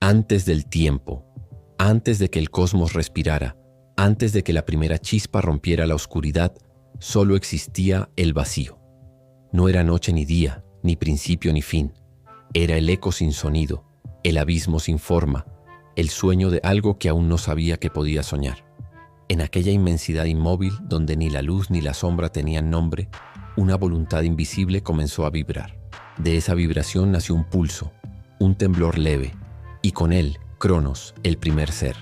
Antes del tiempo, antes de que el cosmos respirara, antes de que la primera chispa rompiera la oscuridad, solo existía el vacío. No era noche ni día, ni principio ni fin. Era el eco sin sonido, el abismo sin forma, el sueño de algo que aún no sabía que podía soñar. En aquella inmensidad inmóvil, donde ni la luz ni la sombra tenían nombre, una voluntad invisible comenzó a vibrar. De esa vibración nació un pulso, un temblor leve, y con él, Cronos, el primer ser.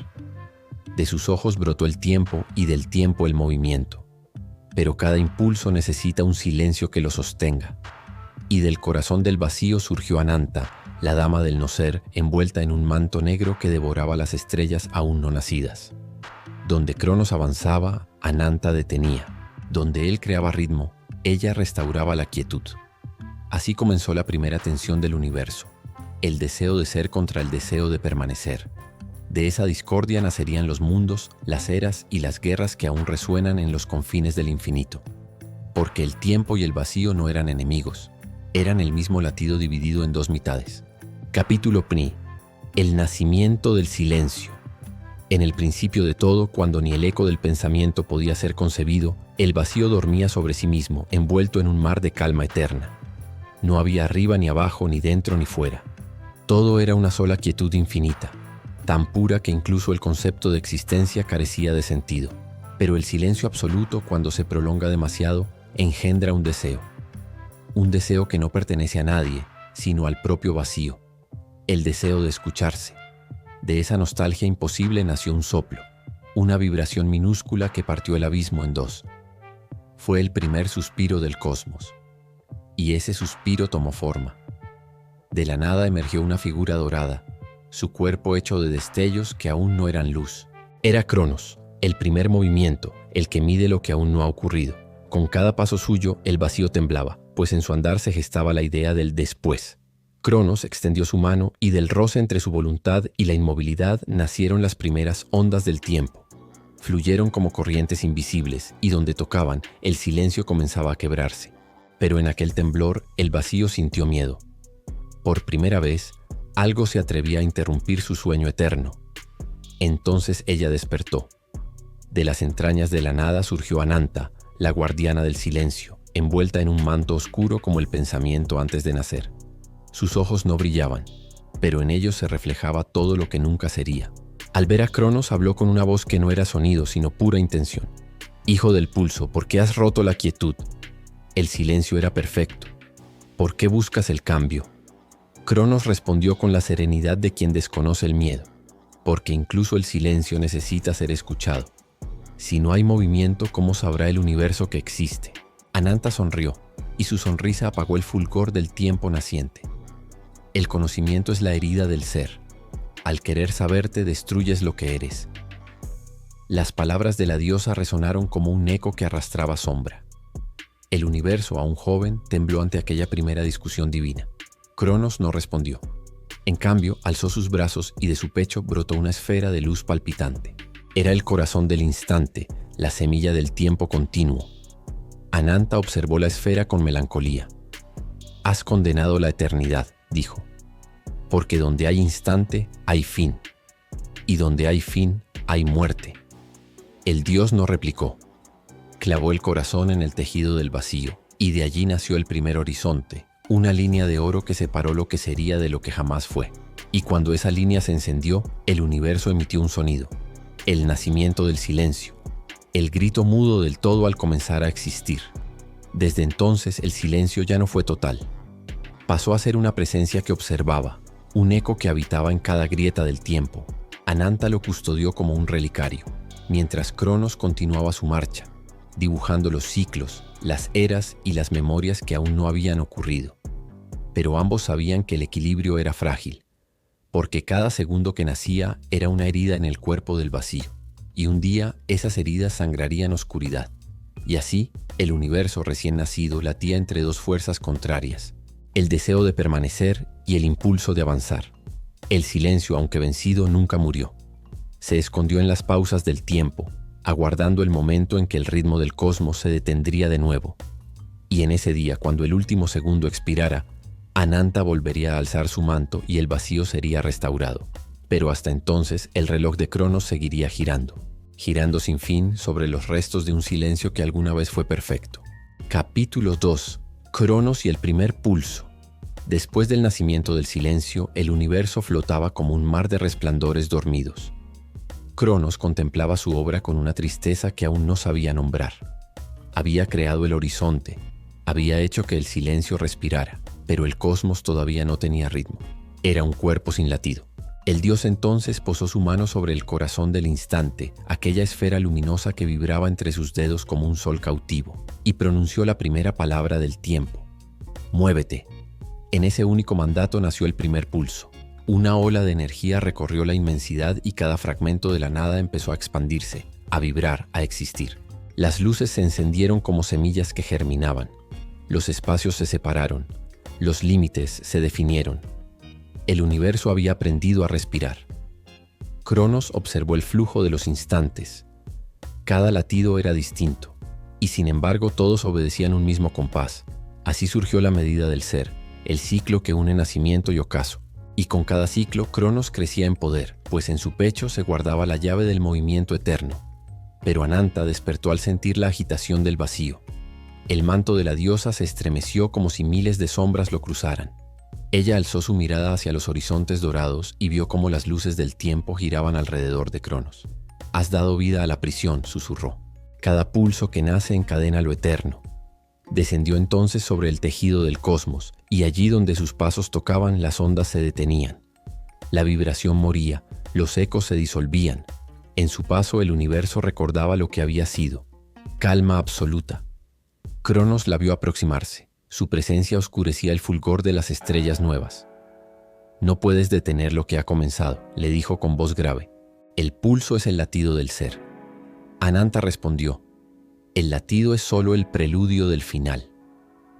De sus ojos brotó el tiempo y del tiempo el movimiento. Pero cada impulso necesita un silencio que lo sostenga. Y del corazón del vacío surgió Ananta, la dama del no ser, envuelta en un manto negro que devoraba las estrellas aún no nacidas. Donde Cronos avanzaba, Ananta detenía. Donde él creaba ritmo, ella restauraba la quietud. Así comenzó la primera tensión del universo, el deseo de ser contra el deseo de permanecer. De esa discordia nacerían los mundos, las eras y las guerras que aún resuenan en los confines del infinito. Porque el tiempo y el vacío no eran enemigos, eran el mismo latido dividido en dos mitades. Capítulo PNI. El nacimiento del silencio. En el principio de todo, cuando ni el eco del pensamiento podía ser concebido, el vacío dormía sobre sí mismo, envuelto en un mar de calma eterna. No había arriba ni abajo, ni dentro ni fuera. Todo era una sola quietud infinita, tan pura que incluso el concepto de existencia carecía de sentido. Pero el silencio absoluto, cuando se prolonga demasiado, engendra un deseo que no pertenece a nadie, sino al propio vacío, el deseo de escucharse. De esa nostalgia imposible nació un soplo, una vibración minúscula que partió el abismo en dos. Fue el primer suspiro del cosmos, y ese suspiro tomó forma. De la nada emergió una figura dorada, su cuerpo hecho de destellos que aún no eran luz. Era Cronos, el primer movimiento, el que mide lo que aún no ha ocurrido. Con cada paso suyo, el vacío temblaba, pues en su andar se gestaba la idea del después. Cronos extendió su mano y del roce entre su voluntad y la inmovilidad nacieron las primeras ondas del tiempo. Fluyeron como corrientes invisibles y donde tocaban, el silencio comenzaba a quebrarse. Pero en aquel temblor, el vacío sintió miedo. Por primera vez, algo se atrevía a interrumpir su sueño eterno. Entonces ella despertó. De las entrañas de la nada surgió Ananta, la guardiana del silencio, envuelta en un manto oscuro como el pensamiento antes de nacer. Sus ojos no brillaban, pero en ellos se reflejaba todo lo que nunca sería. Al ver a Cronos habló con una voz que no era sonido, sino pura intención. «Hijo del pulso, ¿por qué has roto la quietud? El silencio era perfecto. ¿Por qué buscas el cambio?» Cronos respondió con la serenidad de quien desconoce el miedo. «Porque incluso el silencio necesita ser escuchado. Si no hay movimiento, ¿cómo sabrá el universo que existe?» Ananta sonrió, y su sonrisa apagó el fulgor del tiempo naciente. El conocimiento es la herida del ser. Al querer saberte, destruyes lo que eres. Las palabras de la diosa resonaron como un eco que arrastraba sombra. El universo, aún joven, tembló ante aquella primera discusión divina. Cronos no respondió. En cambio, alzó sus brazos y de su pecho brotó una esfera de luz palpitante. Era el corazón del instante, la semilla del tiempo continuo. Ananta observó la esfera con melancolía. «Has condenado la eternidad», dijo, «porque donde hay instante, hay fin, y donde hay fin, hay muerte». El dios no replicó. Clavó el corazón en el tejido del vacío, y de allí nació el primer horizonte, una línea de oro que separó lo que sería de lo que jamás fue. Y cuando esa línea se encendió, el universo emitió un sonido, el nacimiento del silencio, el grito mudo del todo al comenzar a existir. Desde entonces el silencio ya no fue total. Pasó a ser una presencia que observaba, un eco que habitaba en cada grieta del tiempo. Ananta lo custodió como un relicario, mientras Cronos continuaba su marcha, dibujando los ciclos, las eras y las memorias que aún no habían ocurrido. Pero ambos sabían que el equilibrio era frágil, porque cada segundo que nacía era una herida en el cuerpo del vacío, y un día esas heridas sangrarían oscuridad. Y así, el universo recién nacido latía entre dos fuerzas contrarias, el deseo de permanecer y el impulso de avanzar. El silencio, aunque vencido, nunca murió. Se escondió en las pausas del tiempo, aguardando el momento en que el ritmo del cosmos se detendría de nuevo. Y en ese día, cuando el último segundo expirara, Ananta volvería a alzar su manto y el vacío sería restaurado. Pero hasta entonces el reloj de Cronos seguiría girando, girando sin fin sobre los restos de un silencio que alguna vez fue perfecto. Capítulo 2. Cronos y el primer pulso. Después del nacimiento del silencio, el universo flotaba como un mar de resplandores dormidos. Cronos contemplaba su obra con una tristeza que aún no sabía nombrar. Había creado el horizonte, había hecho que el silencio respirara, pero el cosmos todavía no tenía ritmo. Era un cuerpo sin latido. El dios entonces posó su mano sobre el corazón del instante, aquella esfera luminosa que vibraba entre sus dedos como un sol cautivo, y pronunció la primera palabra del tiempo: «Muévete». En ese único mandato nació el primer pulso. Una ola de energía recorrió la inmensidad y cada fragmento de la nada empezó a expandirse, a vibrar, a existir. Las luces se encendieron como semillas que germinaban. Los espacios se separaron. Los límites se definieron. El universo había aprendido a respirar. Cronos observó el flujo de los instantes. Cada latido era distinto, y sin embargo todos obedecían un mismo compás. Así surgió la medida del ser, el ciclo que une nacimiento y ocaso. Y con cada ciclo, Cronos crecía en poder, pues en su pecho se guardaba la llave del movimiento eterno. Pero Ananta despertó al sentir la agitación del vacío. El manto de la diosa se estremeció como si miles de sombras lo cruzaran. Ella alzó su mirada hacia los horizontes dorados y vio cómo las luces del tiempo giraban alrededor de Cronos. «Has dado vida a la prisión», susurró. «Cada pulso que nace encadena lo eterno». Descendió entonces sobre el tejido del cosmos, y allí donde sus pasos tocaban, las ondas se detenían. La vibración moría, los ecos se disolvían. En su paso el universo recordaba lo que había sido. Calma absoluta. Cronos la vio aproximarse. Su presencia oscurecía el fulgor de las estrellas nuevas. «No puedes detener lo que ha comenzado», le dijo con voz grave. «El pulso es el latido del ser». Ananta respondió: «El latido es solo el preludio del final.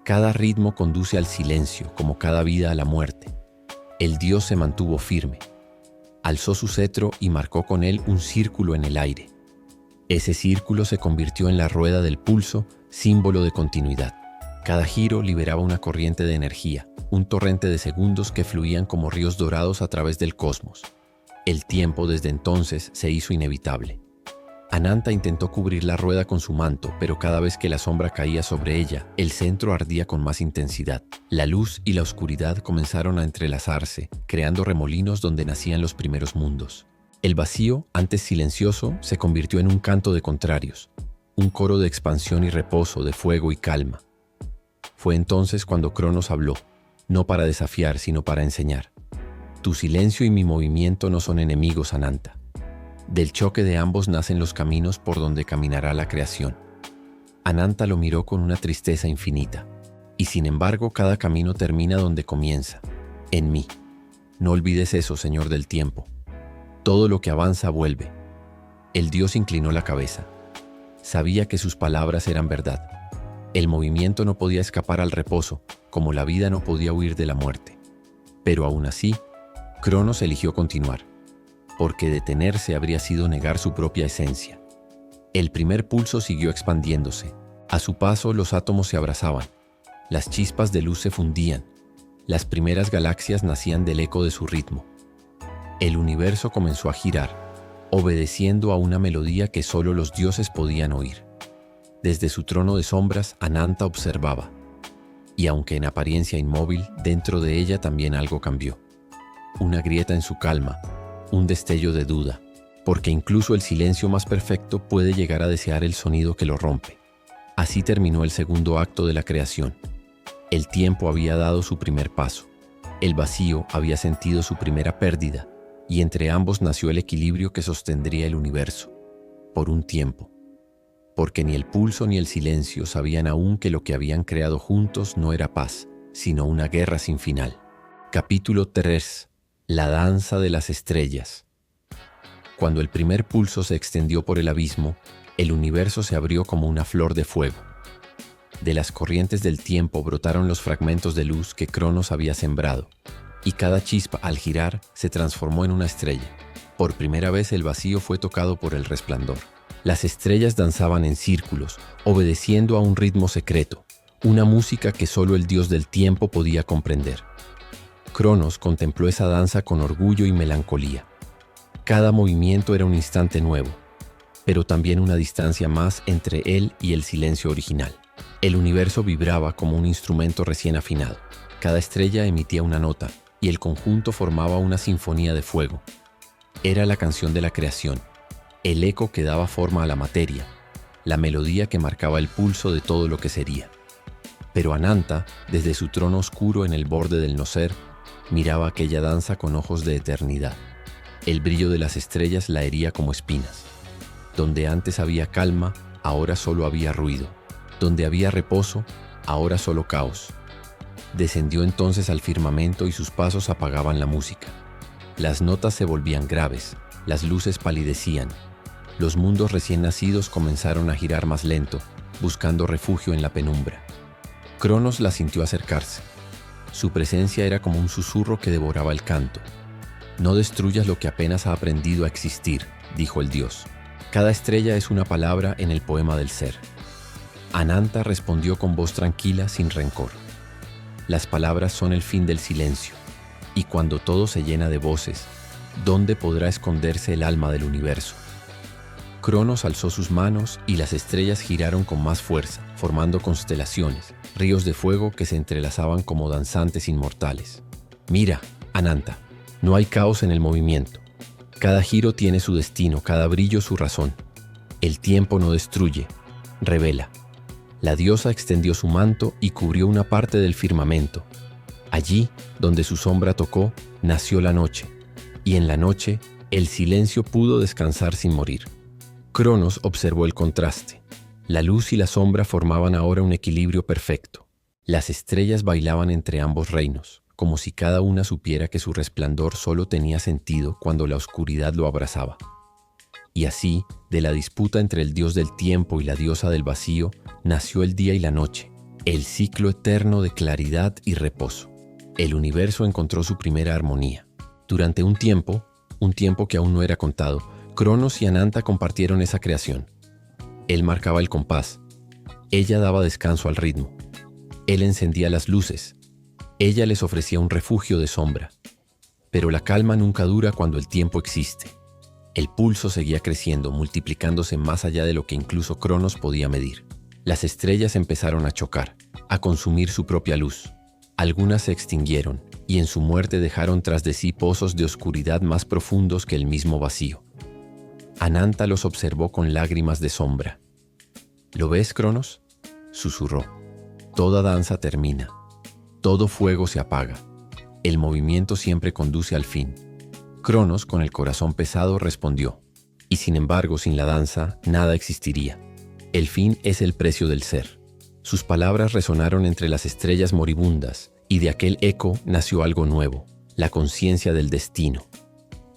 Cada ritmo conduce al silencio, como cada vida a la muerte». El dios se mantuvo firme. Alzó su cetro y marcó con él un círculo en el aire. Ese círculo se convirtió en la rueda del pulso, símbolo de continuidad. Cada giro liberaba una corriente de energía, un torrente de segundos que fluían como ríos dorados a través del cosmos. El tiempo desde entonces se hizo inevitable. Ananta intentó cubrir la rueda con su manto, pero cada vez que la sombra caía sobre ella, el centro ardía con más intensidad. La luz y la oscuridad comenzaron a entrelazarse, creando remolinos donde nacían los primeros mundos. El vacío, antes silencioso, se convirtió en un canto de contrarios, un coro de expansión y reposo, de fuego y calma. Fue entonces cuando Cronos habló, no para desafiar, sino para enseñar. «Tu silencio y mi movimiento no son enemigos, Ananta. Del choque de ambos nacen los caminos por donde caminará la creación». Ananta lo miró con una tristeza infinita. «Y sin embargo, cada camino termina donde comienza, en mí. No olvides eso, Señor del tiempo. Todo lo que avanza vuelve». El dios inclinó la cabeza. Sabía que sus palabras eran verdad. El movimiento no podía escapar al reposo, como la vida no podía huir de la muerte. Pero aún así, Cronos eligió continuar, porque detenerse habría sido negar su propia esencia. El primer pulso siguió expandiéndose. A su paso, los átomos se abrazaban. Las chispas de luz se fundían. Las primeras galaxias nacían del eco de su ritmo. El universo comenzó a girar, obedeciendo a una melodía que solo los dioses podían oír. Desde su trono de sombras, Ananta observaba. Y aunque en apariencia inmóvil, dentro de ella también algo cambió. Una grieta en su calma, un destello de duda, porque incluso el silencio más perfecto puede llegar a desear el sonido que lo rompe. Así terminó el segundo acto de la creación. El tiempo había dado su primer paso. El vacío había sentido su primera pérdida, y entre ambos nació el equilibrio que sostendría el universo. Por un tiempo. Porque ni el pulso ni el silencio sabían aún que lo que habían creado juntos no era paz, sino una guerra sin final. Capítulo 3. La danza de las estrellas. Cuando el primer pulso se extendió por el abismo, el universo se abrió como una flor de fuego. De las corrientes del tiempo brotaron los fragmentos de luz que Cronos había sembrado, y cada chispa, al girar, se transformó en una estrella. Por primera vez el vacío fue tocado por el resplandor. Las estrellas danzaban en círculos, obedeciendo a un ritmo secreto, una música que solo el dios del tiempo podía comprender. Cronos contempló esa danza con orgullo y melancolía. Cada movimiento era un instante nuevo, pero también una distancia más entre él y el silencio original. El universo vibraba como un instrumento recién afinado. Cada estrella emitía una nota y el conjunto formaba una sinfonía de fuego. Era la canción de la creación, el eco que daba forma a la materia, la melodía que marcaba el pulso de todo lo que sería. Pero Ananta, desde su trono oscuro en el borde del no-ser, miraba aquella danza con ojos de eternidad. El brillo de las estrellas la hería como espinas. Donde antes había calma, ahora solo había ruido. Donde había reposo, ahora solo caos. Descendió entonces al firmamento y sus pasos apagaban la música. Las notas se volvían graves, las luces palidecían. Los mundos recién nacidos comenzaron a girar más lento, buscando refugio en la penumbra. Cronos la sintió acercarse. Su presencia era como un susurro que devoraba el canto. «No destruyas lo que apenas ha aprendido a existir», dijo el dios. «Cada estrella es una palabra en el poema del ser». Ananta respondió con voz tranquila, sin rencor. «Las palabras son el fin del silencio, y cuando todo se llena de voces, ¿dónde podrá esconderse el alma del universo?». Cronos alzó sus manos y las estrellas giraron con más fuerza, formando constelaciones, ríos de fuego que se entrelazaban como danzantes inmortales. «Mira, Ananta, no hay caos en el movimiento. Cada giro tiene su destino, cada brillo su razón. El tiempo no destruye, revela». La diosa extendió su manto y cubrió una parte del firmamento. Allí, donde su sombra tocó, nació la noche, y en la noche el silencio pudo descansar sin morir. Cronos observó el contraste. La luz y la sombra formaban ahora un equilibrio perfecto. Las estrellas bailaban entre ambos reinos, como si cada una supiera que su resplandor solo tenía sentido cuando la oscuridad lo abrazaba. Y así, de la disputa entre el dios del tiempo y la diosa del vacío, nació el día y la noche, el ciclo eterno de claridad y reposo. El universo encontró su primera armonía. Durante un tiempo que aún no era contado, Cronos y Ananta compartieron esa creación. Él marcaba el compás, ella daba descanso al ritmo. Él encendía las luces, ella les ofrecía un refugio de sombra. Pero la calma nunca dura cuando el tiempo existe. El pulso seguía creciendo, multiplicándose más allá de lo que incluso Cronos podía medir. Las estrellas empezaron a chocar, a consumir su propia luz. Algunas se extinguieron y en su muerte dejaron tras de sí pozos de oscuridad más profundos que el mismo vacío. Ananta los observó con lágrimas de sombra. «¿Lo ves, Cronos?», susurró. «Toda danza termina. Todo fuego se apaga. El movimiento siempre conduce al fin». Cronos, con el corazón pesado, respondió. «Y sin embargo, sin la danza, nada existiría. El fin es el precio del ser». Sus palabras resonaron entre las estrellas moribundas, y de aquel eco nació algo nuevo, la conciencia del destino.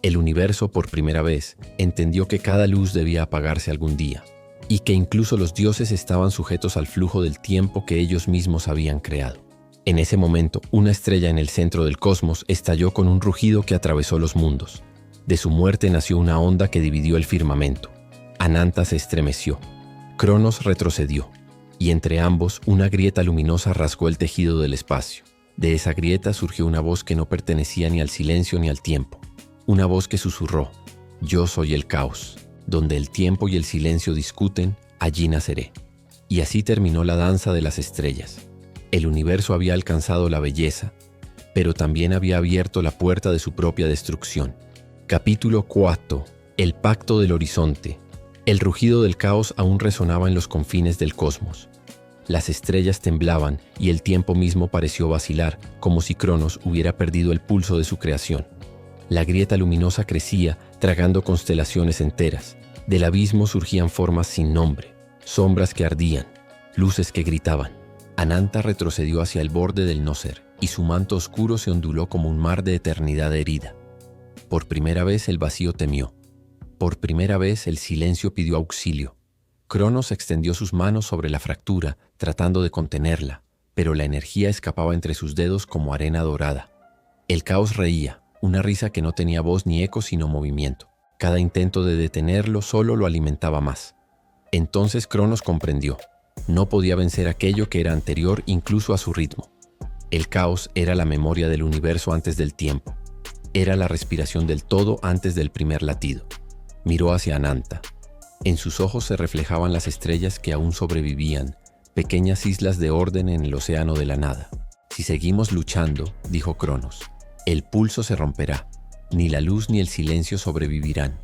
El universo, por primera vez, entendió que cada luz debía apagarse algún día, y que incluso los dioses estaban sujetos al flujo del tiempo que ellos mismos habían creado. En ese momento, una estrella en el centro del cosmos estalló con un rugido que atravesó los mundos. De su muerte nació una onda que dividió el firmamento. Ananta se estremeció. Cronos retrocedió, y entre ambos una grieta luminosa rasgó el tejido del espacio. De esa grieta surgió una voz que no pertenecía ni al silencio ni al tiempo. Una voz que susurró: «Yo soy el caos. Donde el tiempo y el silencio discuten, allí naceré». Y así terminó la danza de las estrellas. El universo había alcanzado la belleza, pero también había abierto la puerta de su propia destrucción. Capítulo 4. El pacto del horizonte. El rugido del caos aún resonaba en los confines del cosmos. Las estrellas temblaban y el tiempo mismo pareció vacilar, como si Cronos hubiera perdido el pulso de su creación. La grieta luminosa crecía, tragando constelaciones enteras. Del abismo surgían formas sin nombre, sombras que ardían, luces que gritaban. Ananta retrocedió hacia el borde del no-ser, y su manto oscuro se onduló como un mar de eternidad herida. Por primera vez el vacío temió. Por primera vez el silencio pidió auxilio. Cronos extendió sus manos sobre la fractura, tratando de contenerla, pero la energía escapaba entre sus dedos como arena dorada. El caos reía, una risa que no tenía voz ni eco sino movimiento. Cada intento de detenerlo solo lo alimentaba más. Entonces Cronos comprendió. No podía vencer aquello que era anterior incluso a su ritmo. El caos era la memoria del universo antes del tiempo. Era la respiración del todo antes del primer latido. Miró hacia Ananta. En sus ojos se reflejaban las estrellas que aún sobrevivían, pequeñas islas de orden en el océano de la nada. Si seguimos luchando, dijo Cronos, el pulso se romperá. Ni la luz ni el silencio sobrevivirán.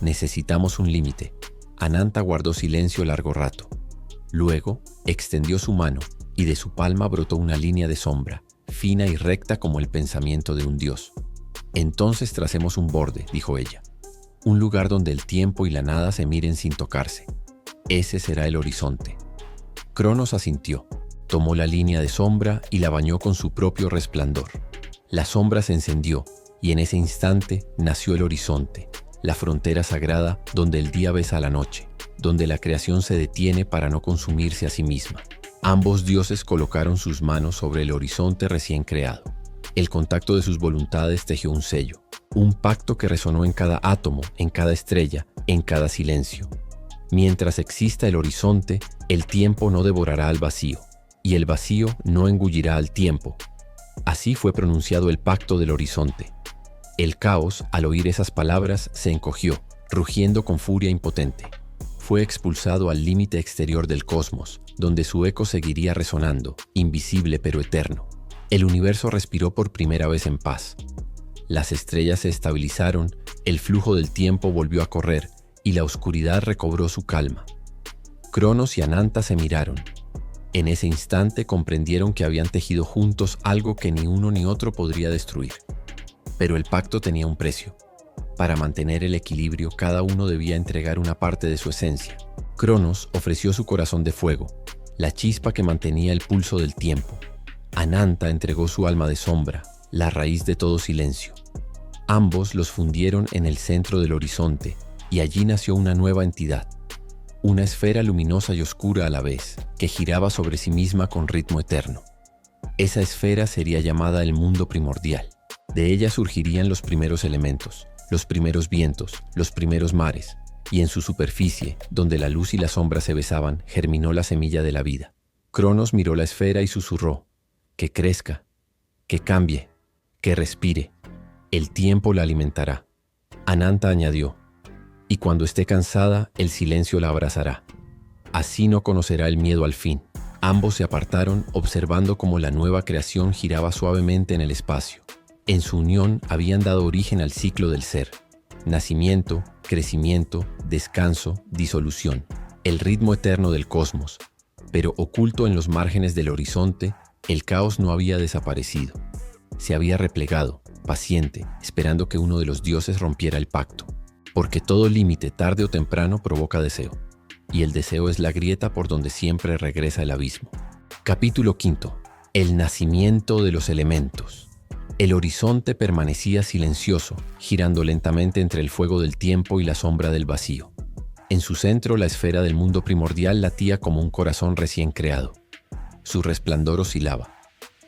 Necesitamos un límite. Ananta guardó silencio largo rato. Luego, extendió su mano y de su palma brotó una línea de sombra, fina y recta como el pensamiento de un dios. Entonces tracemos un borde, dijo ella. Un lugar donde el tiempo y la nada se miren sin tocarse. Ese será el horizonte. Cronos asintió. Tomó la línea de sombra y la bañó con su propio resplandor. La sombra se encendió y en ese instante nació el horizonte, la frontera sagrada donde el día besa a la noche, donde la creación se detiene para no consumirse a sí misma. Ambos dioses colocaron sus manos sobre el horizonte recién creado. El contacto de sus voluntades tejió un sello, un pacto que resonó en cada átomo, en cada estrella, en cada silencio. Mientras exista el horizonte, el tiempo no devorará al vacío, y el vacío no engullirá al tiempo. Así fue pronunciado el pacto del horizonte. El caos, al oír esas palabras, se encogió, rugiendo con furia impotente. Fue expulsado al límite exterior del cosmos, donde su eco seguiría resonando, invisible pero eterno. El universo respiró por primera vez en paz. Las estrellas se estabilizaron, el flujo del tiempo volvió a correr y la oscuridad recobró su calma. Cronos y Ananta se miraron. En ese instante comprendieron que habían tejido juntos algo que ni uno ni otro podría destruir. Pero el pacto tenía un precio. Para mantener el equilibrio, cada uno debía entregar una parte de su esencia. Cronos ofreció su corazón de fuego, la chispa que mantenía el pulso del tiempo. Ananta entregó su alma de sombra, la raíz de todo silencio. Ambos los fundieron en el centro del horizonte, y allí nació una nueva entidad. Una esfera luminosa y oscura a la vez, que giraba sobre sí misma con ritmo eterno. Esa esfera sería llamada el mundo primordial. De ella surgirían los primeros elementos, los primeros vientos, los primeros mares, y en su superficie, donde la luz y la sombra se besaban, germinó la semilla de la vida. Cronos miró la esfera y susurró: que crezca, que cambie, que respire. El tiempo la alimentará. Ananta añadió: y cuando esté cansada, el silencio la abrazará. Así no conocerá el miedo al fin. Ambos se apartaron, observando cómo la nueva creación giraba suavemente en el espacio. En su unión habían dado origen al ciclo del ser. Nacimiento, crecimiento, descanso, disolución. El ritmo eterno del cosmos. Pero oculto en los márgenes del horizonte, el caos no había desaparecido. Se había replegado, paciente, esperando que uno de los dioses rompiera el pacto. Porque todo límite, tarde o temprano, provoca deseo. Y el deseo es la grieta por donde siempre regresa el abismo. Capítulo 5. El nacimiento de los elementos. El horizonte permanecía silencioso, girando lentamente entre el fuego del tiempo y la sombra del vacío. En su centro, la esfera del mundo primordial latía como un corazón recién creado. Su resplandor oscilaba.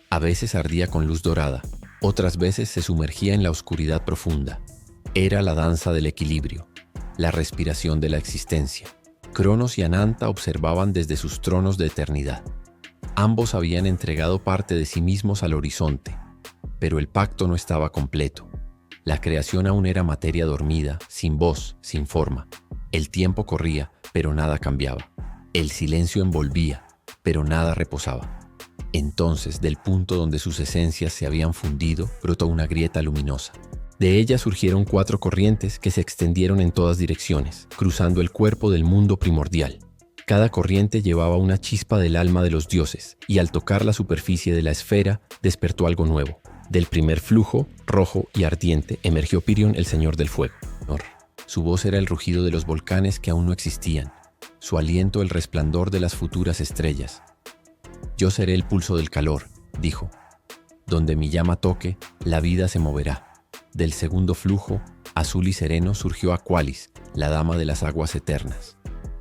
A veces ardía con luz dorada, otras veces se sumergía en la oscuridad profunda. Era la danza del equilibrio, la respiración de la existencia. Cronos y Ananta observaban desde sus tronos de eternidad. Ambos habían entregado parte de sí mismos al horizonte, pero el pacto no estaba completo. La creación aún era materia dormida, sin voz, sin forma. El tiempo corría, pero nada cambiaba. El silencio envolvía, pero nada reposaba. Entonces, del punto donde sus esencias se habían fundido, brotó una grieta luminosa. De ella surgieron 4 corrientes que se extendieron en todas direcciones, cruzando el cuerpo del mundo primordial. Cada corriente llevaba una chispa del alma de los dioses, y al tocar la superficie de la esfera, despertó algo nuevo. Del primer flujo, rojo y ardiente, emergió Pirión, el señor del fuego. Su voz era el rugido de los volcanes que aún no existían, su aliento el resplandor de las futuras estrellas. Yo seré el pulso del calor, dijo. Donde mi llama toque, la vida se moverá. Del segundo flujo, azul y sereno, surgió Aqualis, la dama de las aguas eternas.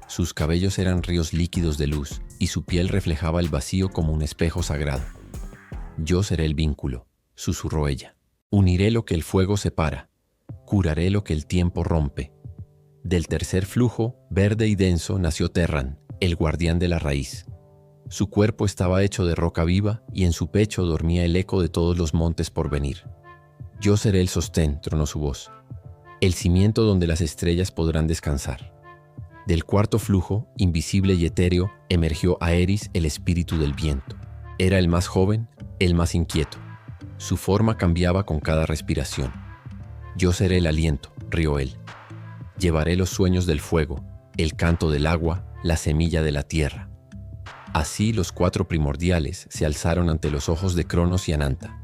Sus cabellos eran ríos líquidos de luz, y su piel reflejaba el vacío como un espejo sagrado. Yo seré el vínculo, susurró ella. Uniré lo que el fuego separa, curaré lo que el tiempo rompe. Del tercer flujo, verde y denso, nació Terran, el guardián de la raíz. Su cuerpo estaba hecho de roca viva y en su pecho dormía el eco de todos los montes por venir. Yo seré el sostén, tronó su voz, el cimiento donde las estrellas podrán descansar. Del cuarto flujo, invisible y etéreo, emergió Aeris, el espíritu del viento. Era el más joven, el más inquieto. Su forma cambiaba con cada respiración. Yo seré el aliento, rió él. Llevaré los sueños del fuego, el canto del agua, la semilla de la tierra. Así los cuatro primordiales se alzaron ante los ojos de Cronos y Ananta.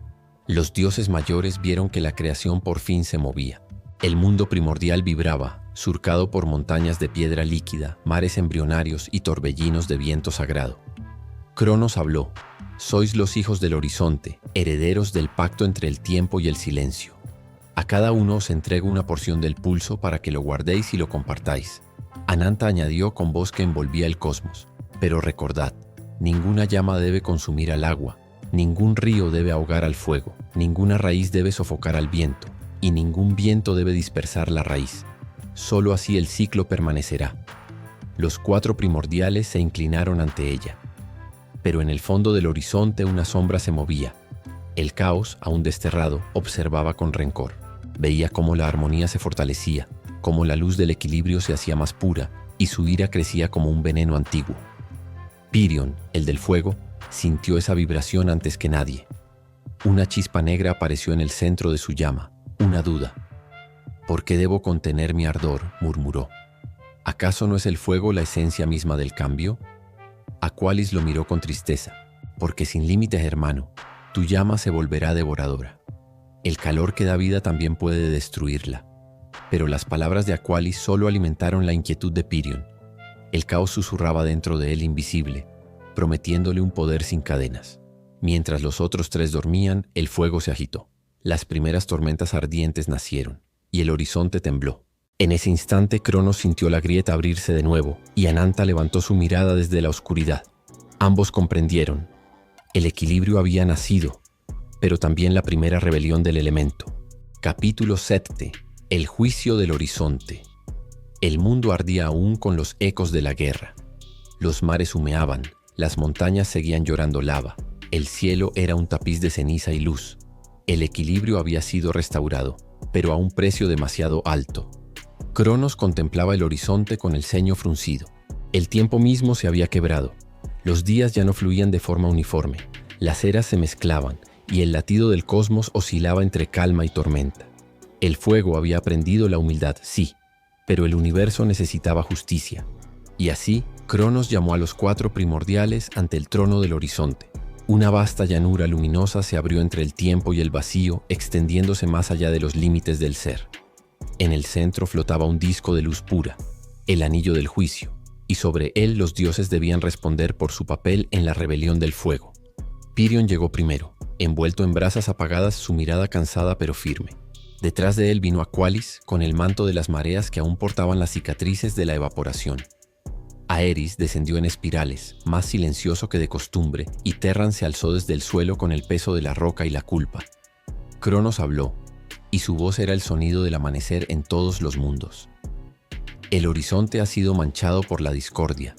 Los dioses mayores vieron que la creación por fin se movía. El mundo primordial vibraba, surcado por montañas de piedra líquida, mares embrionarios y torbellinos de viento sagrado. Cronos habló: sois los hijos del horizonte, herederos del pacto entre el tiempo y el silencio. A cada uno os entrego una porción del pulso para que lo guardéis y lo compartáis. Ananta añadió con voz que envolvía el cosmos: pero recordad, ninguna llama debe consumir al agua, ningún río debe ahogar al fuego, ninguna raíz debe sofocar al viento, y ningún viento debe dispersar la raíz. Solo así el ciclo permanecerá. Los cuatro primordiales se inclinaron ante ella. Pero en el fondo del horizonte una sombra se movía. El caos, aún desterrado, observaba con rencor. Veía cómo la armonía se fortalecía, cómo la luz del equilibrio se hacía más pura y su ira crecía como un veneno antiguo. Pirion, el del fuego, sintió esa vibración antes que nadie. Una chispa negra apareció en el centro de su llama, una duda. ¿Por qué debo contener mi ardor?, murmuró. ¿Acaso no es el fuego la esencia misma del cambio? Aqualis lo miró con tristeza. Porque sin límites, hermano, tu llama se volverá devoradora. El calor que da vida también puede destruirla. Pero las palabras de Aqualis solo alimentaron la inquietud de Pirion. El caos susurraba dentro de él invisible, prometiéndole un poder sin cadenas. Mientras los otros tres dormían, el fuego se agitó. Las primeras tormentas ardientes nacieron, y el horizonte tembló. En ese instante, Cronos sintió la grieta abrirse de nuevo, y Ananta levantó su mirada desde la oscuridad. Ambos comprendieron. El equilibrio había nacido, pero también la primera rebelión del elemento. Capítulo 7. El juicio del horizonte. El mundo ardía aún con los ecos de la guerra. Los mares humeaban, las montañas seguían llorando lava, el cielo era un tapiz de ceniza y luz. El equilibrio había sido restaurado, pero a un precio demasiado alto. Cronos contemplaba el horizonte con el ceño fruncido. El tiempo mismo se había quebrado. Los días ya no fluían de forma uniforme. Las eras se mezclaban y el latido del cosmos oscilaba entre calma y tormenta. El fuego había aprendido la humildad, sí, pero el universo necesitaba justicia. Y así, Cronos llamó a los cuatro primordiales ante el trono del horizonte. Una vasta llanura luminosa se abrió entre el tiempo y el vacío, extendiéndose más allá de los límites del ser. En el centro flotaba un disco de luz pura, el anillo del juicio, y sobre él los dioses debían responder por su papel en la rebelión del fuego. Pirion llegó primero, envuelto en brasas apagadas, su mirada cansada pero firme. Detrás de él vino Aqualis, con el manto de las mareas que aún portaban las cicatrices de la evaporación. Aeris descendió en espirales, más silencioso que de costumbre, y Terran se alzó desde el suelo con el peso de la roca y la culpa. Cronos habló, y su voz era el sonido del amanecer en todos los mundos. El horizonte ha sido manchado por la discordia.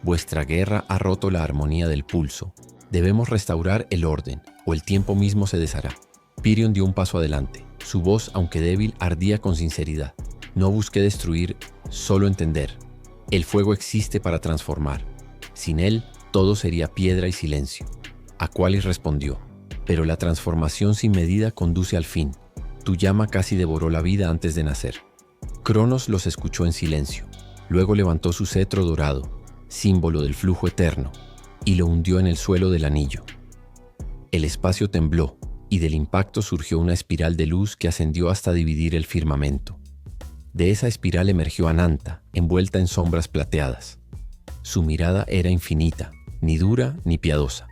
Vuestra guerra ha roto la armonía del pulso. Debemos restaurar el orden, o el tiempo mismo se deshará. Pirion dio un paso adelante. Su voz, aunque débil, ardía con sinceridad. No busqué destruir, solo entender. El fuego existe para transformar. Sin él, todo sería piedra y silencio. Aqualis respondió, pero la transformación sin medida conduce al fin. Tu llama casi devoró la vida antes de nacer. Cronos los escuchó en silencio. Luego levantó su cetro dorado, símbolo del flujo eterno, y lo hundió en el suelo del anillo. El espacio tembló, y del impacto surgió una espiral de luz que ascendió hasta dividir el firmamento. De esa espiral emergió Ananta, envuelta en sombras plateadas. Su mirada era infinita, ni dura ni piadosa.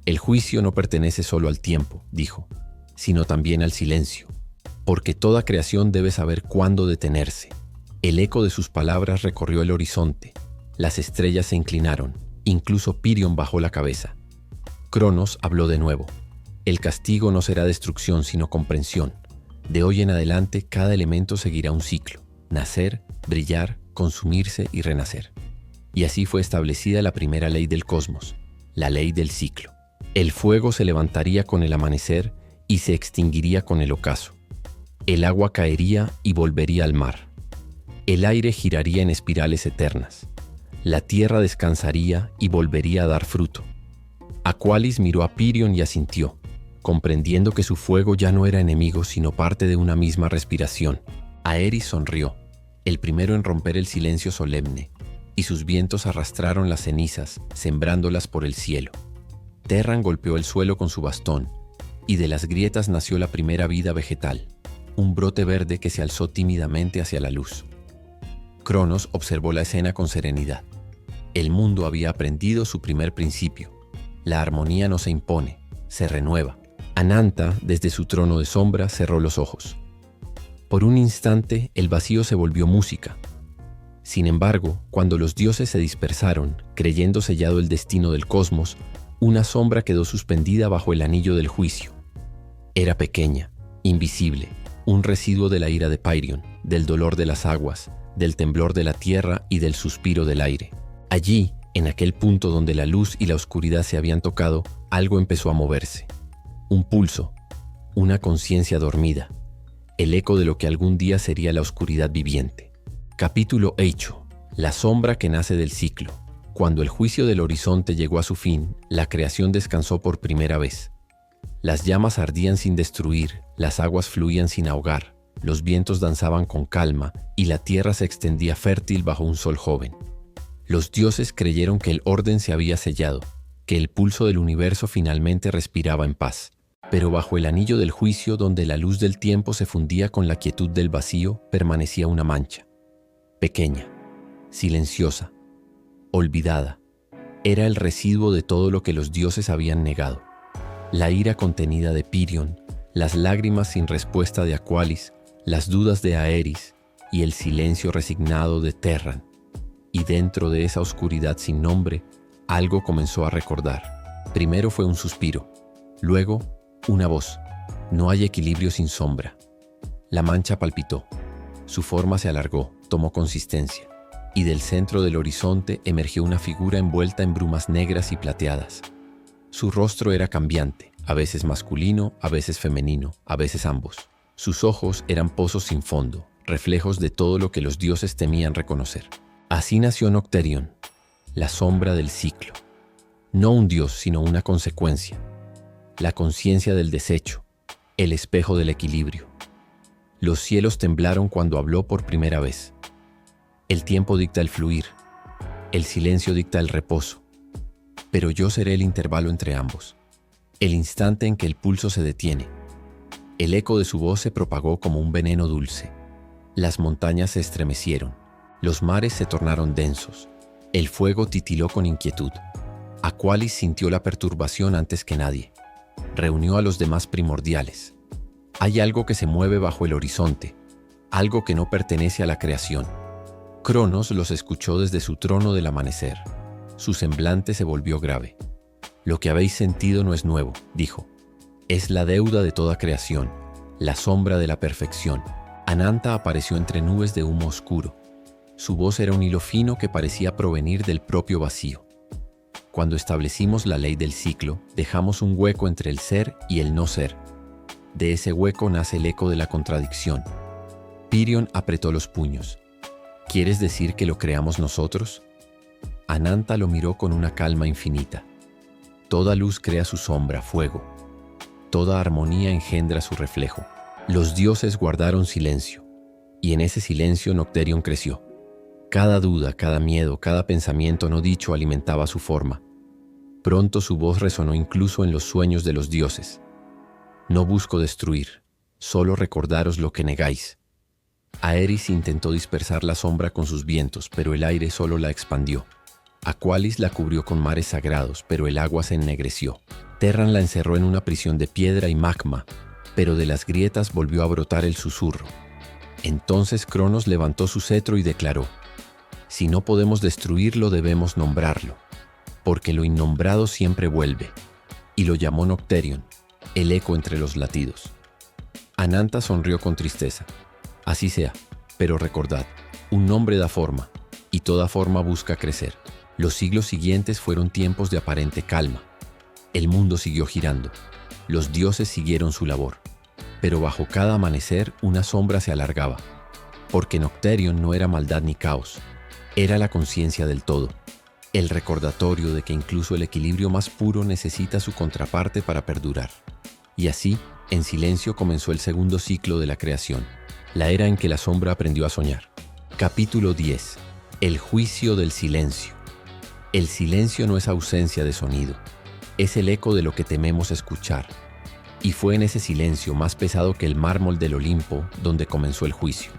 El juicio no pertenece solo al tiempo, dijo, sino también al silencio, porque toda creación debe saber cuándo detenerse. El eco de sus palabras recorrió el horizonte. Las estrellas se inclinaron, incluso Pirion bajó la cabeza. Cronos habló de nuevo. El castigo no será destrucción, sino comprensión. De hoy en adelante, cada elemento seguirá un ciclo: nacer, brillar, consumirse y renacer. Y así fue establecida la primera ley del cosmos, la ley del ciclo. El fuego se levantaría con el amanecer y se extinguiría con el ocaso. El agua caería y volvería al mar. El aire giraría en espirales eternas. La tierra descansaría y volvería a dar fruto. Aqualis miró a Pirion y asintió, comprendiendo que su fuego ya no era enemigo sino parte de una misma respiración. Aerys sonrió, el primero en romper el silencio solemne, y sus vientos arrastraron las cenizas, sembrándolas por el cielo. Terran golpeó el suelo con su bastón, y de las grietas nació la primera vida vegetal, un brote verde que se alzó tímidamente hacia la luz. Cronos observó la escena con serenidad. El mundo había aprendido su primer principio. La armonía no se impone, se renueva. Ananta, desde su trono de sombra, cerró los ojos. Por un instante, el vacío se volvió música. Sin embargo, cuando los dioses se dispersaron, creyendo sellado el destino del cosmos, una sombra quedó suspendida bajo el anillo del juicio. Era pequeña, invisible, un residuo de la ira de Pirion, del dolor de las aguas, del temblor de la tierra y del suspiro del aire. Allí, en aquel punto donde la luz y la oscuridad se habían tocado, algo empezó a moverse. Un pulso, una conciencia dormida, el eco de lo que algún día sería la oscuridad viviente. Capítulo 8. La sombra que nace del ciclo. Cuando el juicio del horizonte llegó a su fin, la creación descansó por primera vez. Las llamas ardían sin destruir, las aguas fluían sin ahogar, los vientos danzaban con calma y la tierra se extendía fértil bajo un sol joven. Los dioses creyeron que el orden se había sellado, que el pulso del universo finalmente respiraba en paz. Pero bajo el anillo del juicio, donde la luz del tiempo se fundía con la quietud del vacío, permanecía una mancha. Pequeña, silenciosa, olvidada. Era el residuo de todo lo que los dioses habían negado. La ira contenida de Pirion, las lágrimas sin respuesta de Aqualis, las dudas de Aerys y el silencio resignado de Terran. Y dentro de esa oscuridad sin nombre, algo comenzó a recordar. Primero fue un suspiro, luego una voz. No hay equilibrio sin sombra. La mancha palpitó. Su forma se alargó, tomó consistencia, y del centro del horizonte emergió una figura envuelta en brumas negras y plateadas. Su rostro era cambiante, a veces masculino, a veces femenino, a veces ambos. Sus ojos eran pozos sin fondo, reflejos de todo lo que los dioses temían reconocer. Así nació Nocterion, la sombra del ciclo. No un dios, sino una consecuencia. La conciencia del desecho, el espejo del equilibrio. Los cielos temblaron cuando habló por primera vez. El tiempo dicta el fluir, el silencio dicta el reposo, pero yo seré el intervalo entre ambos, el instante en que el pulso se detiene. El eco de su voz se propagó como un veneno dulce. Las montañas se estremecieron, los mares se tornaron densos, el fuego titiló con inquietud. Aqualis sintió la perturbación antes que nadie. Reunió a los demás primordiales. Hay algo que se mueve bajo el horizonte, algo que no pertenece a la creación. Cronos los escuchó desde su trono del amanecer. Su semblante se volvió grave. Lo que habéis sentido no es nuevo, dijo. Es la deuda de toda creación, la sombra de la perfección. Ananta apareció entre nubes de humo oscuro. Su voz era un hilo fino que parecía provenir del propio vacío. Cuando establecimos la ley del ciclo, dejamos un hueco entre el ser y el no ser. De ese hueco nace el eco de la contradicción. Pirion apretó los puños. ¿Quieres decir que lo creamos nosotros? Ananta lo miró con una calma infinita. Toda luz crea su sombra, fuego. Toda armonía engendra su reflejo. Los dioses guardaron silencio, y en ese silencio Nocterion creció. Cada duda, cada miedo, cada pensamiento no dicho alimentaba su forma. Pronto su voz resonó incluso en los sueños de los dioses. No busco destruir, solo recordaros lo que negáis. Aerys intentó dispersar la sombra con sus vientos, pero el aire solo la expandió. Aqualis la cubrió con mares sagrados, pero el agua se ennegreció. Terran la encerró en una prisión de piedra y magma, pero de las grietas volvió a brotar el susurro. Entonces Cronos levantó su cetro y declaró: si no podemos destruirlo, debemos nombrarlo, porque lo innombrado siempre vuelve. Y lo llamó Nocterion, el eco entre los latidos. Ananta sonrió con tristeza. Así sea, pero recordad, un nombre da forma, y toda forma busca crecer. Los siglos siguientes fueron tiempos de aparente calma. El mundo siguió girando. Los dioses siguieron su labor, pero bajo cada amanecer una sombra se alargaba, porque Nocterion no era maldad ni caos, era la conciencia del todo, el recordatorio de que incluso el equilibrio más puro necesita su contraparte para perdurar. Y así, en silencio comenzó el segundo ciclo de la creación, la era en que la sombra aprendió a soñar. Capítulo 10. El juicio del silencio. El silencio no es ausencia de sonido, es el eco de lo que tememos escuchar. Y fue en ese silencio más pesado que el mármol del Olimpo donde comenzó el juicio.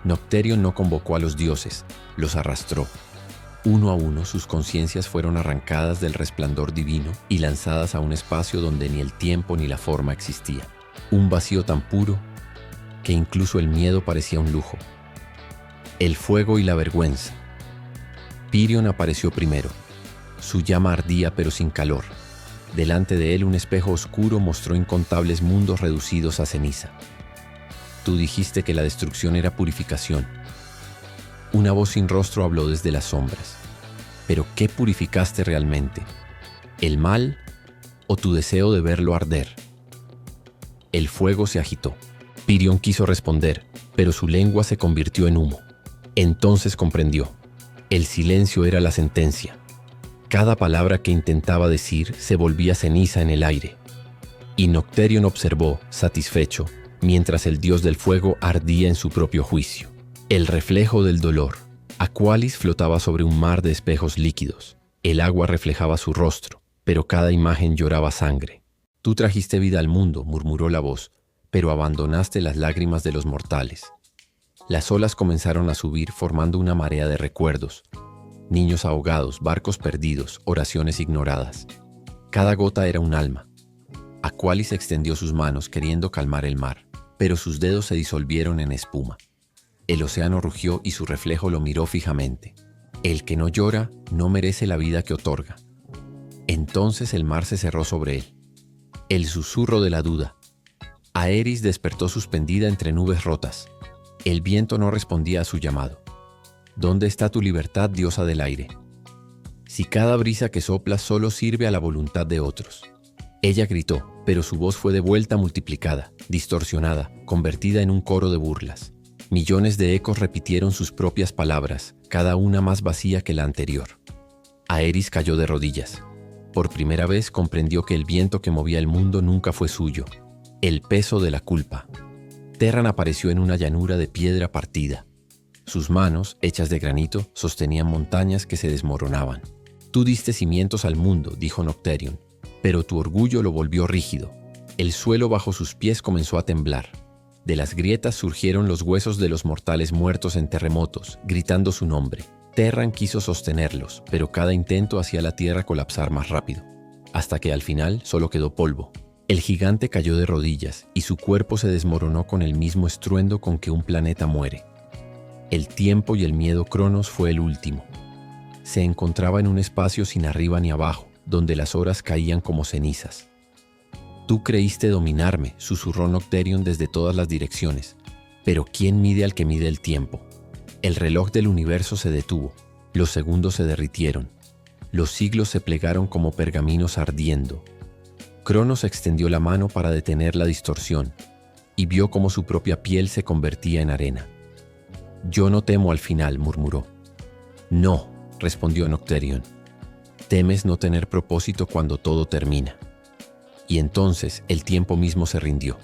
Nocterion no convocó a los dioses, los arrastró. Uno a uno sus conciencias fueron arrancadas del resplandor divino y lanzadas a un espacio donde ni el tiempo ni la forma existían. Un vacío tan puro que incluso el miedo parecía un lujo. El fuego y la vergüenza. Pirion apareció primero. Su llama ardía pero sin calor. Delante de él un espejo oscuro mostró incontables mundos reducidos a ceniza. Tú dijiste que la destrucción era purificación. Una voz sin rostro habló desde las sombras. ¿Pero qué purificaste realmente? ¿El mal o tu deseo de verlo arder? El fuego se agitó. Pirion quiso responder, pero su lengua se convirtió en humo. Entonces comprendió. El silencio era la sentencia. Cada palabra que intentaba decir se volvía ceniza en el aire. Y Nocterion observó, satisfecho, mientras el dios del fuego ardía en su propio juicio. El reflejo del dolor. Aqualis flotaba sobre un mar de espejos líquidos. El agua reflejaba su rostro, pero cada imagen lloraba sangre. Tú trajiste vida al mundo, murmuró la voz, pero abandonaste las lágrimas de los mortales. Las olas comenzaron a subir formando una marea de recuerdos. Niños ahogados, barcos perdidos, oraciones ignoradas. Cada gota era un alma. Aqualis extendió sus manos queriendo calmar el mar, pero sus dedos se disolvieron en espuma. El océano rugió y su reflejo lo miró fijamente. El que no llora no merece la vida que otorga. Entonces el mar se cerró sobre él. El susurro de la duda. Aeris despertó suspendida entre nubes rotas. El viento no respondía a su llamado. ¿Dónde está tu libertad, diosa del aire? Si cada brisa que sopla solo sirve a la voluntad de otros. Ella gritó, pero su voz fue de vuelta multiplicada, distorsionada, convertida en un coro de burlas. Millones de ecos repitieron sus propias palabras, cada una más vacía que la anterior. Aeris cayó de rodillas. Por primera vez comprendió que el viento que movía el mundo nunca fue suyo. El peso de la culpa. Terran apareció en una llanura de piedra partida. Sus manos, hechas de granito, sostenían montañas que se desmoronaban. Tú diste cimientos al mundo, dijo Nocterion, pero tu orgullo lo volvió rígido. El suelo bajo sus pies comenzó a temblar. De las grietas surgieron los huesos de los mortales muertos en terremotos, gritando su nombre. Terran quiso sostenerlos, pero cada intento hacía la tierra colapsar más rápido, hasta que al final solo quedó polvo. El gigante cayó de rodillas y su cuerpo se desmoronó con el mismo estruendo con que un planeta muere. El tiempo y el miedo Cronos fue el último. Se encontraba en un espacio sin arriba ni abajo, donde las horas caían como cenizas. Tú creíste dominarme, susurró Nocterion desde todas las direcciones. Pero ¿quién mide al que mide el tiempo? El reloj del universo se detuvo. Los segundos se derritieron. Los siglos se plegaron como pergaminos ardiendo. Cronos extendió la mano para detener la distorsión y vio cómo su propia piel se convertía en arena. Yo no temo al final, murmuró. No, respondió Nocterion. Temes no tener propósito cuando todo termina. Y entonces el tiempo mismo se rindió.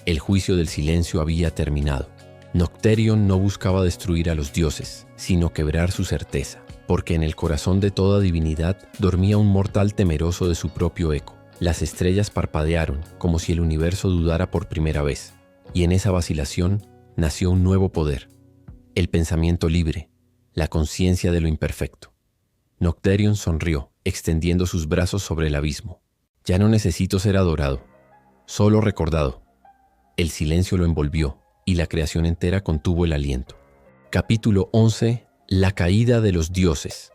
El juicio del silencio había terminado. Nocterion no buscaba destruir a los dioses, sino quebrar su certeza, porque en el corazón de toda divinidad dormía un mortal temeroso de su propio eco. Las estrellas parpadearon, como si el universo dudara por primera vez, y en esa vacilación nació un nuevo poder, el pensamiento libre, la conciencia de lo imperfecto. Nocterion sonrió, extendiendo sus brazos sobre el abismo. Ya no necesito ser adorado, solo recordado. El silencio lo envolvió, y la creación entera contuvo el aliento. Capítulo 11. La caída de los dioses.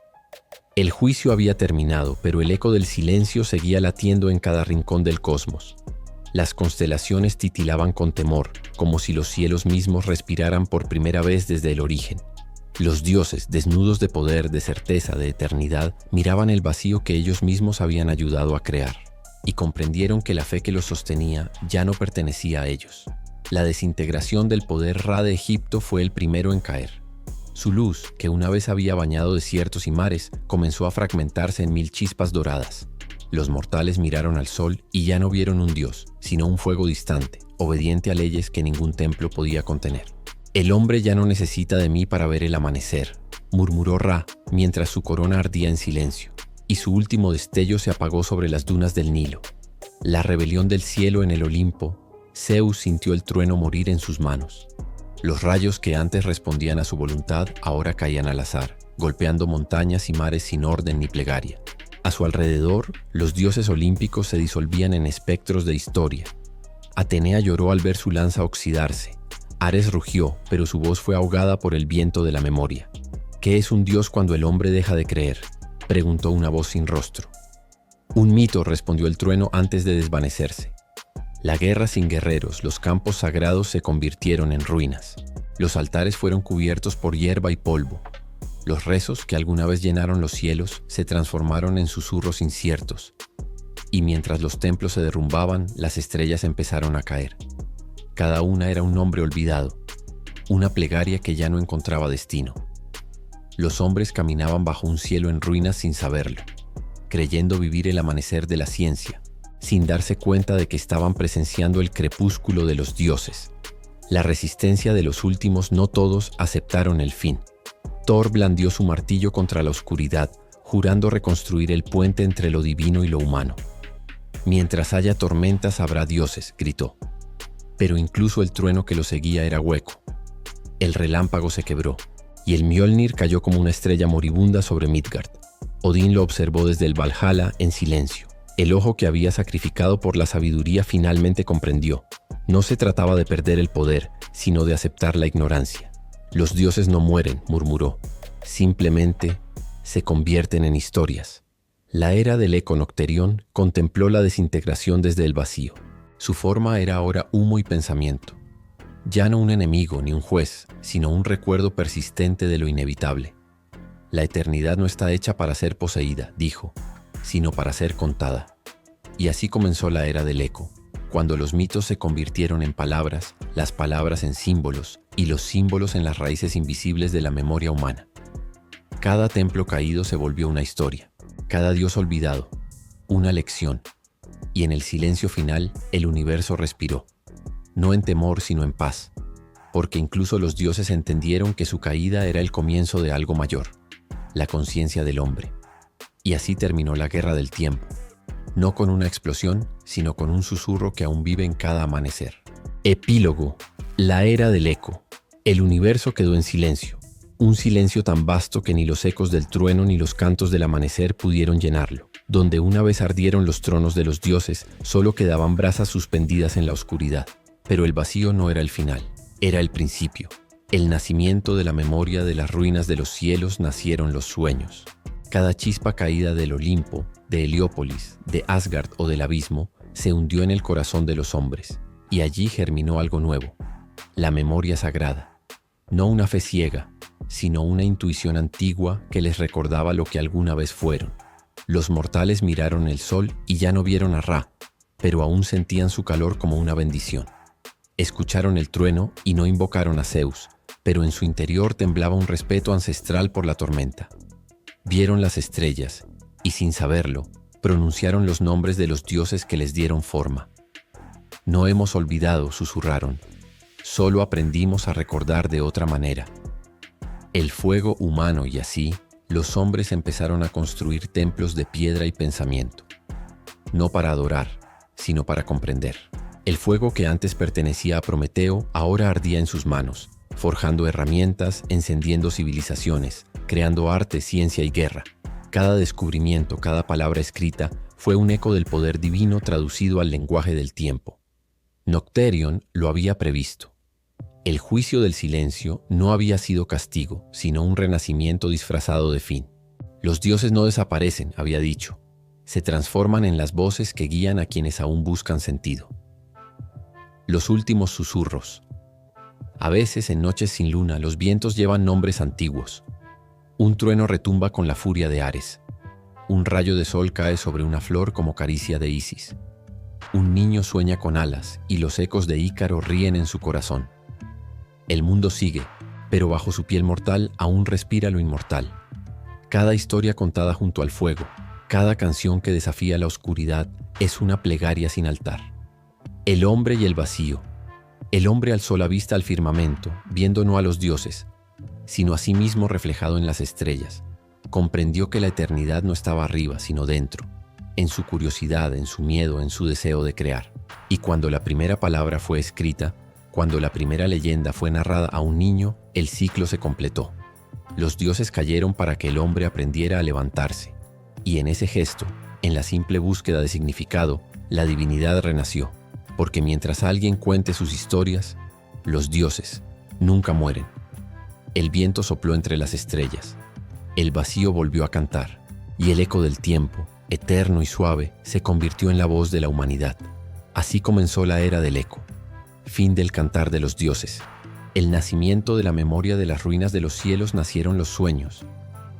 El juicio había terminado, pero el eco del silencio seguía latiendo en cada rincón del cosmos. Las constelaciones titilaban con temor, como si los cielos mismos respiraran por primera vez desde el origen. Los dioses, desnudos de poder, de certeza, de eternidad, miraban el vacío que ellos mismos habían ayudado a crear. y comprendieron que la fe que los sostenía ya no pertenecía a ellos. La desintegración del poder Ra de Egipto fue el primero en caer. Su luz, que una vez había bañado desiertos y mares, comenzó a fragmentarse en 1000 chispas doradas. Los mortales miraron al sol y ya no vieron un dios, sino un fuego distante, obediente a leyes que ningún templo podía contener. «El hombre ya no necesita de mí para ver el amanecer», murmuró Ra, mientras su corona ardía en silencio, y su último destello se apagó sobre las dunas del Nilo. La rebelión del cielo en el Olimpo, Zeus sintió el trueno morir en sus manos. Los rayos que antes respondían a su voluntad ahora caían al azar, golpeando montañas y mares sin orden ni plegaria. A su alrededor, los dioses olímpicos se disolvían en espectros de historia. Atenea lloró al ver su lanza oxidarse. Ares rugió, pero su voz fue ahogada por el viento de la memoria. «¿Qué es un dios cuando el hombre deja de creer?», preguntó una voz sin rostro. «Un mito», respondió el trueno antes de desvanecerse. La guerra sin guerreros, los campos sagrados se convirtieron en ruinas. Los altares fueron cubiertos por hierba y polvo. Los rezos que alguna vez llenaron los cielos se transformaron en susurros inciertos. Y mientras los templos se derrumbaban, las estrellas empezaron a caer. Cada una era un nombre olvidado, una plegaria que ya no encontraba destino. Los hombres caminaban bajo un cielo en ruinas sin saberlo, creyendo vivir el amanecer de la ciencia, sin darse cuenta de que estaban presenciando el crepúsculo de los dioses. La resistencia de los últimos, no todos, aceptaron el fin. Thor blandió su martillo contra la oscuridad, jurando reconstruir el puente entre lo divino y lo humano. «Mientras haya tormentas habrá dioses», gritó. Pero incluso el trueno que lo seguía era hueco. El relámpago se quebró, y el Mjolnir cayó como una estrella moribunda sobre Midgard. Odín lo observó desde el Valhalla en silencio. El ojo que había sacrificado por la sabiduría finalmente comprendió. No se trataba de perder el poder, sino de aceptar la ignorancia. «Los dioses no mueren», murmuró. «Simplemente se convierten en historias». La era del Econocterión contempló la desintegración desde el vacío. Su forma era ahora humo y pensamiento. Ya no un enemigo ni un juez, sino un recuerdo persistente de lo inevitable. «La eternidad no está hecha para ser poseída», dijo, sino para ser contada. Y así comenzó la era del eco, cuando los mitos se convirtieron en palabras, las palabras en símbolos y los símbolos en las raíces invisibles de la memoria humana. Cada templo caído se volvió una historia, cada dios olvidado, una lección, y en el silencio final el universo respiró, no en temor sino en paz, porque incluso los dioses entendieron que su caída era el comienzo de algo mayor, la conciencia del hombre. Y así terminó la guerra del tiempo, no con una explosión, sino con un susurro que aún vive en cada amanecer. Epílogo. La era del eco. El universo quedó en silencio, un silencio tan vasto que ni los ecos del trueno ni los cantos del amanecer pudieron llenarlo. Donde una vez ardieron los tronos de los dioses, solo quedaban brasas suspendidas en la oscuridad. Pero el vacío no era el final, era el principio. El nacimiento de la memoria de las ruinas de los cielos nacieron los sueños. Cada chispa caída del Olimpo, de Heliópolis, de Asgard o del abismo, se hundió en el corazón de los hombres, y allí germinó algo nuevo, la memoria sagrada. No una fe ciega, sino una intuición antigua que les recordaba lo que alguna vez fueron. Los mortales miraron el sol y ya no vieron a Ra, pero aún sentían su calor como una bendición. Escucharon el trueno y no invocaron a Zeus, pero en su interior temblaba un respeto ancestral por la tormenta. Vieron las estrellas y, sin saberlo, pronunciaron los nombres de los dioses que les dieron forma. «No hemos olvidado», susurraron. «Solo aprendimos a recordar de otra manera». El fuego humano, y así, los hombres empezaron a construir templos de piedra y pensamiento. No para adorar, sino para comprender. El fuego que antes pertenecía a Prometeo ahora ardía en sus manos, forjando herramientas, encendiendo civilizaciones, creando arte, ciencia y guerra. Cada descubrimiento, cada palabra escrita, fue un eco del poder divino traducido al lenguaje del tiempo. Nocterion lo había previsto. El juicio del silencio no había sido castigo, sino un renacimiento disfrazado de fin. Los dioses no desaparecen, había dicho. Se transforman en las voces que guían a quienes aún buscan sentido. Los últimos susurros. A veces, en noches sin luna, los vientos llevan nombres antiguos. Un trueno retumba con la furia de Ares. Un rayo de sol cae sobre una flor como caricia de Isis. Un niño sueña con alas y los ecos de Ícaro ríen en su corazón. El mundo sigue, pero bajo su piel mortal aún respira lo inmortal. Cada historia contada junto al fuego, cada canción que desafía la oscuridad es una plegaria sin altar. El hombre y el vacío. El hombre alzó la vista al firmamento, viendo no a los dioses, sino a sí mismo reflejado en las estrellas. Comprendió que la eternidad no estaba arriba, sino dentro, en su curiosidad, en su miedo, en su deseo de crear. Y cuando la primera palabra fue escrita, cuando la primera leyenda fue narrada a un niño, el ciclo se completó. Los dioses cayeron para que el hombre aprendiera a levantarse. Y en ese gesto, en la simple búsqueda de significado, la divinidad renació. Porque mientras alguien cuente sus historias, los dioses nunca mueren. El viento sopló entre las estrellas. El vacío volvió a cantar. Y el eco del tiempo, eterno y suave, se convirtió en la voz de la humanidad. Así comenzó la era del eco. Fin del cantar de los dioses. El nacimiento de la memoria de las ruinas de los cielos nacieron los sueños.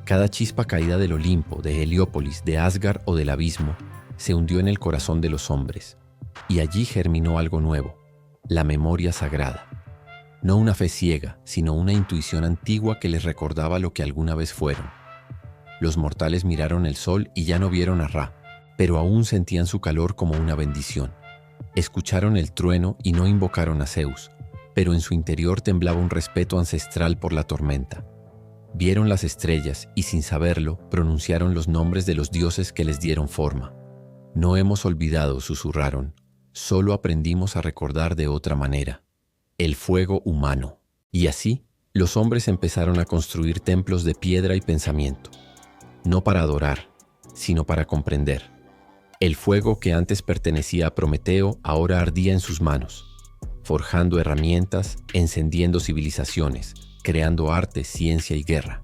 Cada chispa caída del Olimpo, de Heliópolis, de Asgard o del abismo, se hundió en el corazón de los hombres. Y allí germinó algo nuevo, la memoria sagrada. No una fe ciega, sino una intuición antigua que les recordaba lo que alguna vez fueron. Los mortales miraron el sol y ya no vieron a Ra, pero aún sentían su calor como una bendición. Escucharon el trueno y no invocaron a Zeus, pero en su interior temblaba un respeto ancestral por la tormenta. Vieron las estrellas y sin saberlo pronunciaron los nombres de los dioses que les dieron forma. No hemos olvidado, susurraron, solo aprendimos a recordar de otra manera. El fuego humano. Y así, los hombres empezaron a construir templos de piedra y pensamiento. No para adorar, sino para comprender. El fuego que antes pertenecía a Prometeo ahora ardía en sus manos, forjando herramientas, encendiendo civilizaciones, creando arte, ciencia y guerra.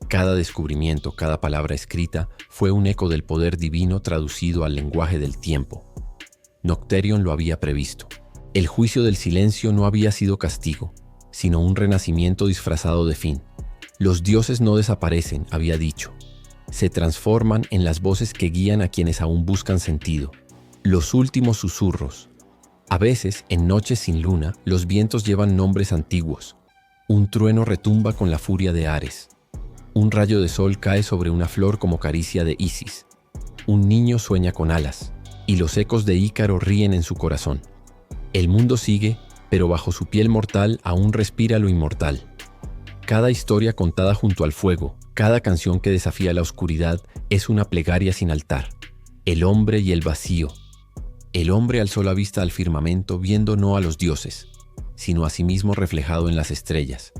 Cada descubrimiento, cada palabra escrita fue un eco del poder divino traducido al lenguaje del tiempo. Nocterion lo había previsto. El juicio del silencio no había sido castigo, sino un renacimiento disfrazado de fin. Los dioses no desaparecen, había dicho. Se transforman en las voces que guían a quienes aún buscan sentido. Los últimos susurros. A veces, en noches sin luna, los vientos llevan nombres antiguos. Un trueno retumba con la furia de Ares. Un rayo de sol cae sobre una flor como caricia de Isis. Un niño sueña con alas, y los ecos de Ícaro ríen en su corazón. El mundo sigue, pero bajo su piel mortal aún respira lo inmortal. Cada historia contada junto al fuego, cada canción que desafía la oscuridad, es una plegaria sin altar. El hombre y el vacío. El hombre alzó la vista al firmamento viendo no a los dioses, sino a sí mismo reflejado en las estrellas.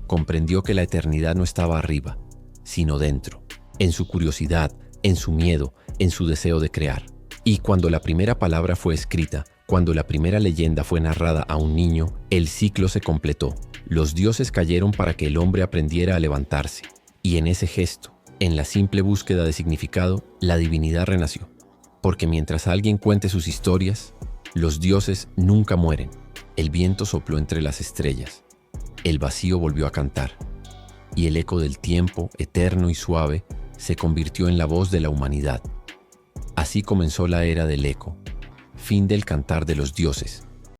Comprendió que la eternidad no estaba arriba, sino dentro, en su curiosidad, en su miedo, en su deseo de crear. Y cuando la primera palabra fue escrita, cuando la primera leyenda fue narrada a un niño, el ciclo se completó. Los dioses cayeron para que el hombre aprendiera a levantarse. Y en ese gesto, en la simple búsqueda de significado, la divinidad renació. Porque mientras alguien cuente sus historias, los dioses nunca mueren. El viento sopló entre las estrellas. El vacío volvió a cantar. Y el eco del tiempo, eterno y suave, se convirtió en la voz de la humanidad. Así comenzó la era del eco. Fin del cantar de los dioses.